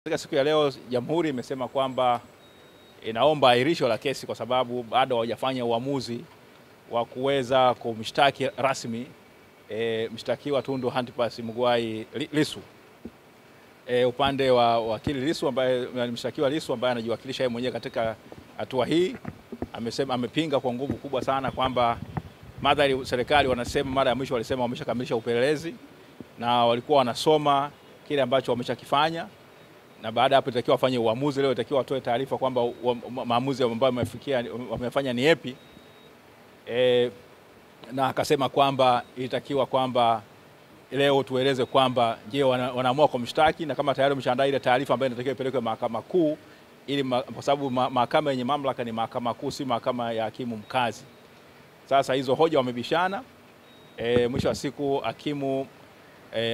Katika siku ya leo Jamhuri imesema kwamba inaomba ahirisho la kesi kwa sababu bado hawajafanya uamuzi wa kuweza kumshtaki rasmi mshtakiwa Tundu Antipas Mughwai Lissu. Upande wa wakili Lissu ambaye mshtakiwa Lissu ambaye anajiwakilisha yeye mwenyewe katika hatua hii amepinga kwa nguvu kubwa sana kwamba madhari serikali wanasema mara ya mwisho walisema wameshakamilisha upelelezi na walikuwa wanasoma kile ambacho wameshakifanya, na baada hapo itakiwa wafanye uamuzi. Leo itakiwa watoe taarifa kwamba maamuzi ambayo wamefanya ni yapi. Na akasema kwamba ilitakiwa kwamba leo tueleze kwamba je, wanaamua kumshtaki, na kama tayari wameshaandaa ile taarifa ambayo inatakiwa ipelekwe Mahakama Kuu, ili kwa sababu mahakama yenye mamlaka ni Mahakama Kuu, si mahakama ya hakimu mkazi. Sasa hizo hoja wamebishana. Mwisho wa siku hakimu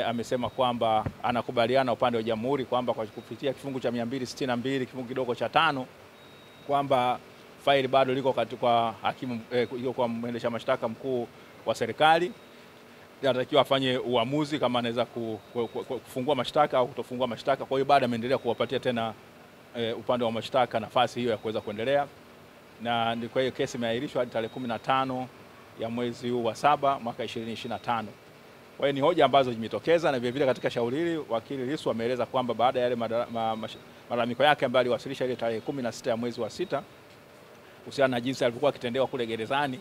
amesema kwamba anakubaliana upande wa Jamhuri kwamba kwa kupitia kifungu cha 262 kifungu kidogo cha 5 kwamba faili bado liko kwa hakimu kwa mwendesha mashtaka mkuu wa serikali, anatakiwa afanye uamuzi kama anaweza kufungua mashtaka au kutofungua mashtaka. Kwa hiyo baada ameendelea kuwapatia tena upande wa mashtaka nafasi hiyo ya kuweza kuendelea, na kwa hiyo kesi imeahirishwa hadi tarehe 15 ya mwezi huu wa 7 mwaka 2025. Kwa hiyo ni hoja ambazo zimetokeza, na vile vile katika shauri hili wakili Lissu ameeleza kwamba baada ya yale malalamiko yake ambayo aliwasilisha ile tarehe 16 ya mwezi wa 6 kuhusiana na jinsi alivyokuwa akitendewa kule gerezani,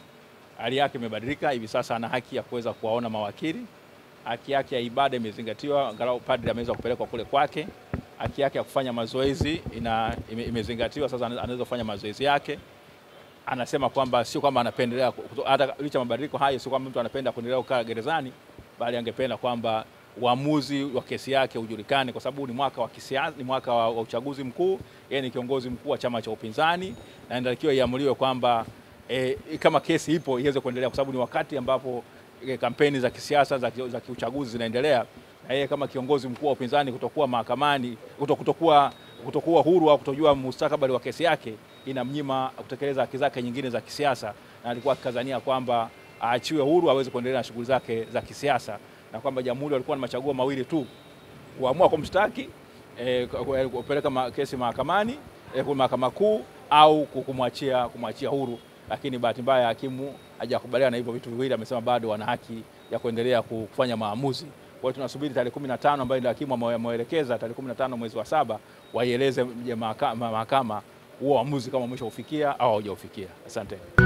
hali yake imebadilika. Hivi sasa ana haki ya kuweza kuwaona mawakili, haki yake ya ibada imezingatiwa, angalau padri ameweza kupelekwa kule kwake, haki yake ya kufanya mazoezi imezingatiwa, sasa anaweza kufanya mazoezi yake. Anasema kwamba sio kwamba anapendelea, hata licha mabadiliko hayo, sio kwamba mtu anapenda kuendelea kukaa gerezani, bali angependa kwamba uamuzi wa kesi yake ujulikane, kwa sababu ni mwaka wa kisiasa, ni mwaka wa uchaguzi mkuu. Yeye ni kiongozi mkuu wa chama cha upinzani na inatakiwa iamuliwe kwamba kama kesi ipo iweze kuendelea, kwa sababu ni wakati ambapo kampeni za kisiasa za kiuchaguzi zinaendelea, na yeye kama kiongozi mkuu wa upinzani kutokuwa mahakamani, kutokuwa huru au kutojua mustakabali wa kesi yake, inamnyima kutekeleza haki zake nyingine za kisiasa, na alikuwa akikazania kwamba aachiwe huru aweze kuendelea na shughuli zake za kisiasa, na kwamba Jamhuri walikuwa na machaguo mawili tu: kuamua kumshtaki, kupeleka kesi mahakamani, kwa Mahakama Kuu, au kumwachia huru. Lakini bahati mbaya hakimu hajakubaliana na hivyo vitu viwili. Amesema bado wana haki ya kuendelea kufanya maamuzi. Kwa hiyo tunasubiri tarehe 15 ambayo ndio hakimu ameelekeza tarehe 15 mwezi wa 7 waieleze mahakama huo uamuzi kama mwisho ufikia au haujafikia. Asante.